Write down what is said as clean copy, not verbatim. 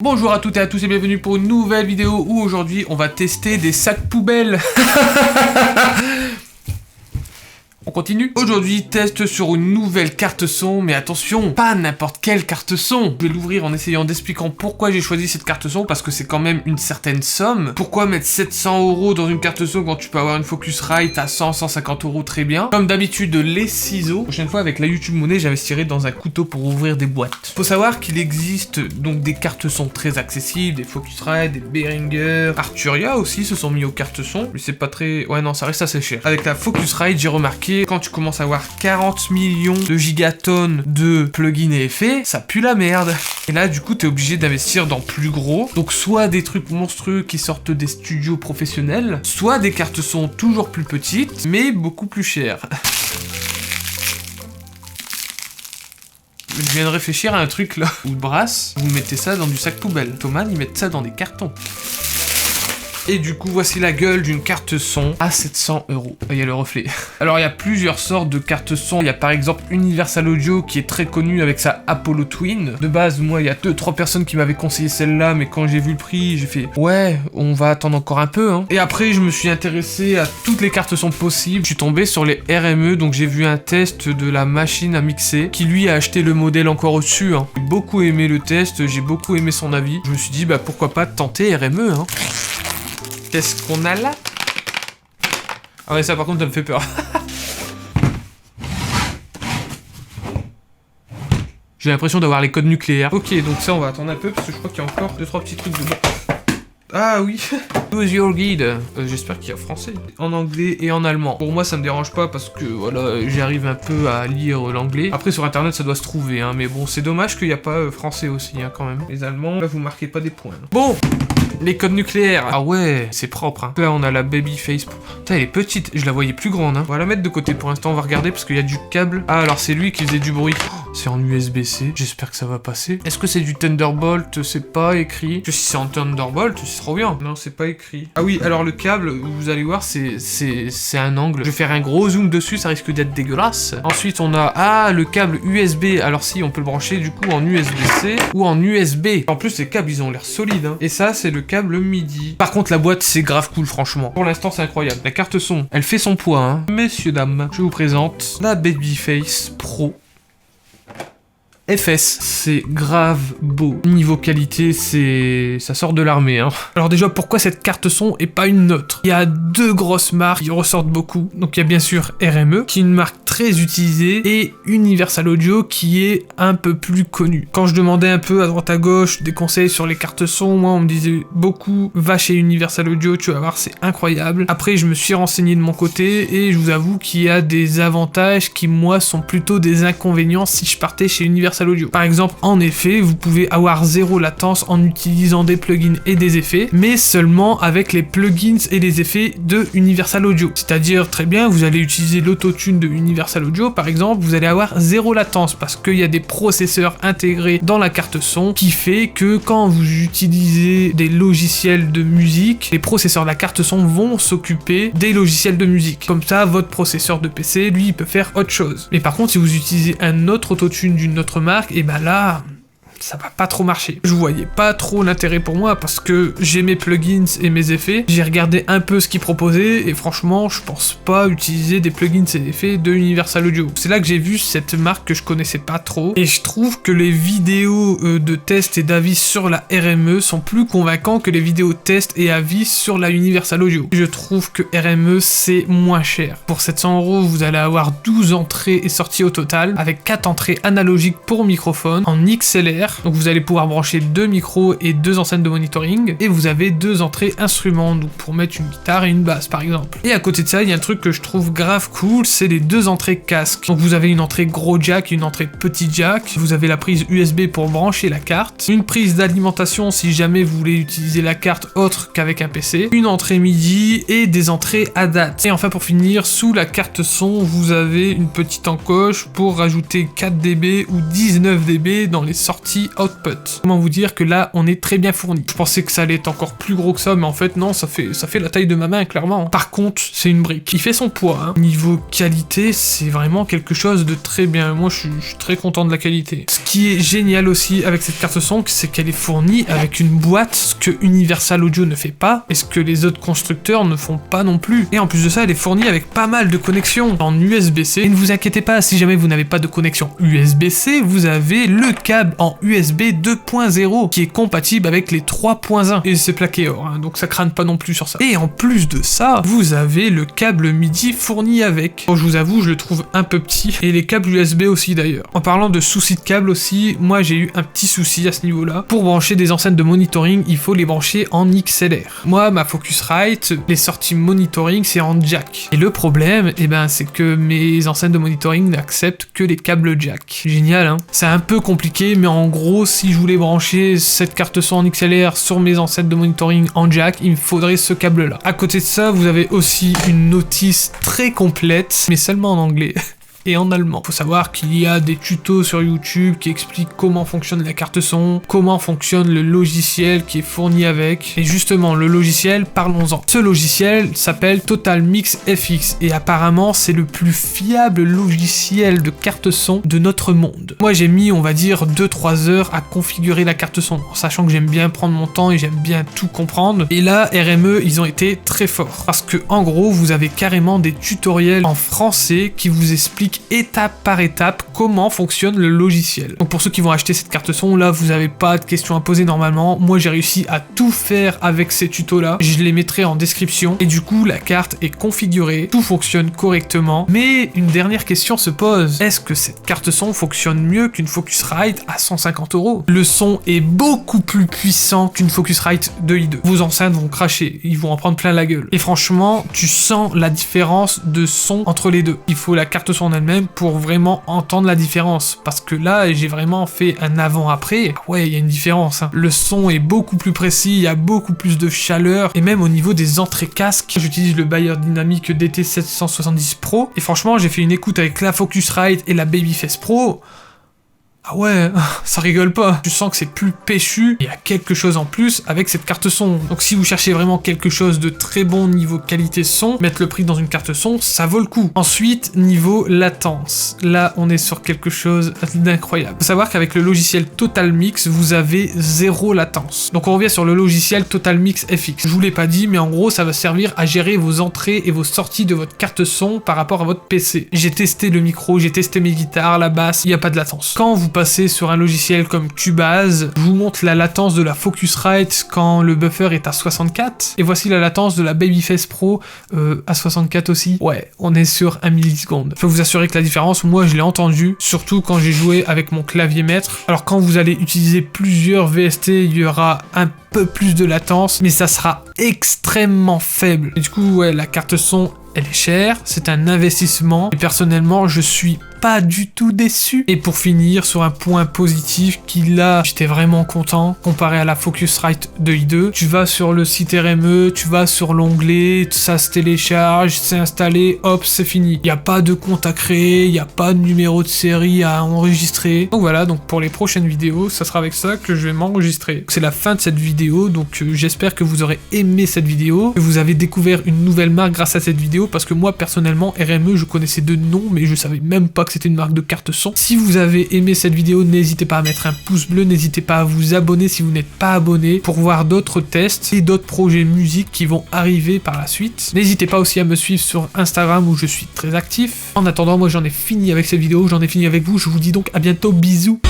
Bonjour à toutes et à tous et bienvenue pour une nouvelle vidéo où aujourd'hui on va tester des sacs poubelles. On continue. Aujourd'hui, test sur une nouvelle carte son, mais attention, pas n'importe quelle carte son. Je vais l'ouvrir en essayant d'expliquer pourquoi j'ai choisi cette carte son, parce que c'est quand même une certaine somme. Pourquoi mettre 700 € dans une carte son quand tu peux avoir une Focusrite à 100-150 € très bien. Comme d'habitude, les ciseaux. Prochaine fois, avec la YouTube Money, j'investirai dans un couteau pour ouvrir des boîtes. Faut savoir qu'il existe donc des cartes son très accessibles, des Focusrite, des Behringer, Arturia aussi se sont mis aux cartes son, mais c'est pas très... Ouais non, ça reste assez cher. Avec la Focusrite, j'ai remarqué quand tu commences à avoir 40 millions de gigatonnes de plugins et effets, ça pue la merde. Et là, du coup, t'es obligé d'investir dans plus gros. Donc, soit des trucs monstrueux qui sortent des studios professionnels, soit des cartes son toujours plus petites, mais beaucoup plus chères. Je viens de réfléchir à un truc là. Vous brasse, vous mettez ça dans du sac poubelle. Thomas, ils mettent ça dans des cartons. Et du coup, voici la gueule d'une carte son à 700 €. Il y a le reflet. Alors, il y a plusieurs sortes de cartes son. Il y a par exemple Universal Audio qui est très connu avec sa Apollo Twin. De base, moi, il y a 2-3 personnes qui m'avaient conseillé celle-là, mais quand j'ai vu le prix, j'ai fait ouais, on va attendre encore un peu. Hein. Et après, je me suis intéressé à toutes les cartes son possibles. Je suis tombé sur les RME, donc j'ai vu un test de la machine à mixer qui lui a acheté le modèle encore au-dessus. Hein. J'ai beaucoup aimé le test, j'ai beaucoup aimé son avis. Je me suis dit, bah pourquoi pas tenter RME, hein. Qu'est-ce qu'on a là? Ah ouais, ça par contre, ça me fait peur. J'ai l'impression d'avoir les codes nucléaires. Ok, donc ça, on va attendre un peu, parce que je crois qu'il y a encore 2-3 petits trucs dedans. Ah oui. Use your guide. J'espère qu'il y a français. En anglais et en allemand. Pour moi, ça me dérange pas, parce que, voilà, j'arrive un peu à lire l'anglais. Après, sur internet, ça doit se trouver, hein. Mais bon, c'est dommage qu'il n'y a pas français aussi, hein, quand même. Les allemands, là, vous marquez pas des points. Bon. Les codes nucléaires. Ah ouais, c'est propre. Hein. Là, on a la Babyface. Putain, elle est petite. Je la voyais plus grande. Hein. On va la mettre de côté pour l'instant. On va regarder parce qu'il y a du câble. Ah, alors c'est lui qui faisait du bruit. Oh, c'est en USB-C. J'espère que ça va passer. Est-ce que c'est du Thunderbolt? C'est pas écrit. Si c'est en Thunderbolt, c'est trop bien. Non, c'est pas écrit. Ah oui, alors le câble, vous allez voir, c'est un angle. Je vais faire un gros zoom dessus. Ça risque d'être dégueulasse. Ensuite, on a le câble USB. Alors si, on peut le brancher du coup en USB-C ou en USB. En plus, les câbles, ils ont l'air solides. Hein. Et ça, c'est le câble MIDI. Par contre, la boîte, c'est grave cool, franchement. Pour l'instant, c'est incroyable. La carte son, elle fait son poids, hein. Messieurs, dames, je vous présente la Babyface Pro FS. C'est grave beau. Niveau qualité, ça sort de l'armée, hein. Alors déjà, pourquoi cette carte son et pas une autre? Il y a deux grosses marques qui ressortent beaucoup. Donc il y a bien sûr RME, qui est une marque très utilisée, et Universal Audio, qui est un peu plus connue. Quand je demandais un peu à droite à gauche des conseils sur les cartes son, moi on me disait beaucoup, va chez Universal Audio, tu vas voir, c'est incroyable. Après, je me suis renseigné de mon côté, et je vous avoue qu'il y a des avantages qui, moi, sont plutôt des inconvénients si je partais chez Universal Audio. Par exemple, en effet, vous pouvez avoir 0 latence en utilisant des plugins et des effets, mais seulement avec les plugins et les effets de Universal Audio. C'est-à-dire, très bien, vous allez utiliser l'autotune de Universal Audio, par exemple, vous allez avoir 0 latence, parce qu'il y a des processeurs intégrés dans la carte son, qui fait que quand vous utilisez des logiciels de musique, les processeurs de la carte son vont s'occuper des logiciels de musique. Comme ça, votre processeur de PC, lui, il peut faire autre chose. Mais par contre, si vous utilisez un autre autotune d'une autre marque, et ben là, ça va pas trop marcher. Je voyais pas trop l'intérêt pour moi parce que j'ai mes plugins et mes effets. J'ai regardé un peu ce qu'ils proposaient et franchement, je pense pas utiliser des plugins et effets de Universal Audio. C'est là que j'ai vu cette marque que je connaissais pas trop et je trouve que les vidéos de tests et d'avis sur la RME sont plus convaincants que les vidéos tests et avis sur la Universal Audio. Je trouve que RME c'est moins cher. Pour 700 €, vous allez avoir 12 entrées et sorties au total avec 4 entrées analogiques pour microphone en XLR. Donc vous allez pouvoir brancher 2 micros et 2 enceintes de monitoring, et vous avez 2 entrées instruments, donc pour mettre une guitare et une basse par exemple. Et à côté de ça, il y a un truc que je trouve grave cool, c'est les 2 entrées casque. Donc vous avez une entrée gros jack et une entrée petit jack, vous avez la prise USB pour brancher la carte, une prise d'alimentation si jamais vous voulez utiliser la carte autre qu'avec un PC, une entrée MIDI et des entrées ADAT. Et enfin pour finir, sous la carte son, vous avez une petite encoche pour rajouter 4 dB ou 19 dB dans les sorties aussi output. Comment vous dire que là, on est très bien fourni. Je pensais que ça allait être encore plus gros que ça, mais en fait, non, ça fait la taille de ma main, clairement. Par contre, c'est une brique. Il fait son poids, hein. Niveau qualité, c'est vraiment quelque chose de très bien. Moi, je suis très content de la qualité. Ce qui est génial aussi avec cette carte son, c'est qu'elle est fournie avec une boîte, ce que Universal Audio ne fait pas, et ce que les autres constructeurs ne font pas non plus. Et en plus de ça, elle est fournie avec pas mal de connexions en USB-C. Et ne vous inquiétez pas, si jamais vous n'avez pas de connexion USB-C, vous avez le câble en USB 2.0 qui est compatible avec les 3.1. Et c'est plaqué or, hein, donc ça crâne pas non plus sur ça. Et en plus de ça, vous avez le câble MIDI fourni avec. Bon, je vous avoue, je le trouve un peu petit. Et les câbles USB aussi d'ailleurs. En parlant de soucis de câble aussi, moi j'ai eu un petit souci à ce niveau-là. Pour brancher des enceintes de monitoring, il faut les brancher en XLR. Moi, ma Focusrite, les sorties monitoring, c'est en jack. Et le problème, eh ben, c'est que mes enceintes de monitoring n'acceptent que les câbles jack. Génial, hein? C'est un peu compliqué, mais en gros, si je voulais brancher cette carte son en XLR sur mes enceintes de monitoring en jack, il me faudrait ce câble-là. À côté de ça, vous avez aussi une notice très complète, mais seulement en anglais. Et en allemand. Faut savoir qu'il y a des tutos sur YouTube qui expliquent comment fonctionne la carte son, comment fonctionne le logiciel qui est fourni avec. Et justement, le logiciel, parlons-en. Ce logiciel s'appelle Total Mix FX et apparemment, c'est le plus fiable logiciel de carte son de notre monde. Moi, j'ai mis, on va dire, 2-3 heures à configurer la carte son, en sachant que j'aime bien prendre mon temps et j'aime bien tout comprendre. Et là, RME, ils ont été très forts. Parce que, en gros, vous avez carrément des tutoriels en français qui vous expliquent étape par étape comment fonctionne le logiciel. Donc pour ceux qui vont acheter cette carte son, là vous n'avez pas de questions à poser normalement. Moi j'ai réussi à tout faire avec ces tutos là. Je les mettrai en description et du coup la carte est configurée, tout fonctionne correctement. Mais une dernière question se pose. Est-ce que cette carte son fonctionne mieux qu'une Focusrite à 150 €? Le son est beaucoup plus puissant qu'une Focusrite 2i2. Vos enceintes vont cracher, ils vont en prendre plein la gueule. Et franchement, tu sens la différence de son entre les deux. Il faut la carte son en elle-même pour vraiment entendre la différence, parce que là j'ai vraiment fait un avant-après. Ouais, il y a une différence, hein. Le son est beaucoup plus précis, il y a beaucoup plus de chaleur, et même au niveau des entrées casques, j'utilise le Bayer Dynamic DT770 Pro, et franchement j'ai fait une écoute avec la Focusrite et la Babyface Pro. Ah ouais, ça rigole pas. Tu sens que c'est plus péchu, il y a quelque chose en plus avec cette carte son. Donc si vous cherchez vraiment quelque chose de très bon niveau qualité son, mettre le prix dans une carte son, ça vaut le coup. Ensuite, niveau latence. Là, on est sur quelque chose d'incroyable. Faut savoir qu'avec le logiciel Total Mix, vous avez 0 latence. Donc on revient sur le logiciel Total Mix FX. Je vous l'ai pas dit, mais en gros, ça va servir à gérer vos entrées et vos sorties de votre carte son par rapport à votre PC. J'ai testé le micro, j'ai testé mes guitares, la basse, il n'y a pas de latence. Quand vous passez sur un logiciel comme Cubase, je vous montre la latence de la Focusrite quand le buffer est à 64, et voici la latence de la Babyface Pro à 64 aussi. Ouais, on est sur 1 milliseconde. Je peux vous assurer que la différence, moi je l'ai entendu, surtout quand j'ai joué avec mon clavier maître. Alors quand vous allez utiliser plusieurs VST, il y aura un peu plus de latence, mais ça sera extrêmement faible. Et du coup, ouais, la carte son, elle est chère, c'est un investissement, et personnellement, je suis pas du tout déçu. Et pour finir, sur un point positif, qui là, j'étais vraiment content, comparé à la Focusrite 2i2, tu vas sur le site RME, tu vas sur l'onglet, ça se télécharge, c'est installé, hop, c'est fini. Il n'y a pas de compte à créer, il n'y a pas de numéro de série à enregistrer. Donc voilà, donc pour les prochaines vidéos, ça sera avec ça que je vais m'enregistrer. C'est la fin de cette vidéo, donc j'espère que vous aurez aimé cette vidéo, que vous avez découvert une nouvelle marque grâce à cette vidéo, parce que moi, personnellement, RME, je connaissais de nom, mais je savais même pas que c'était une marque de carte son. Si vous avez aimé cette vidéo, n'hésitez pas à mettre un pouce bleu, n'hésitez pas à vous abonner si vous n'êtes pas abonné pour voir d'autres tests et d'autres projets musique qui vont arriver par la suite. N'hésitez pas aussi à me suivre sur Instagram où je suis très actif. En attendant, moi j'en ai fini avec cette vidéo, j'en ai fini avec vous, je vous dis donc à bientôt, bisous.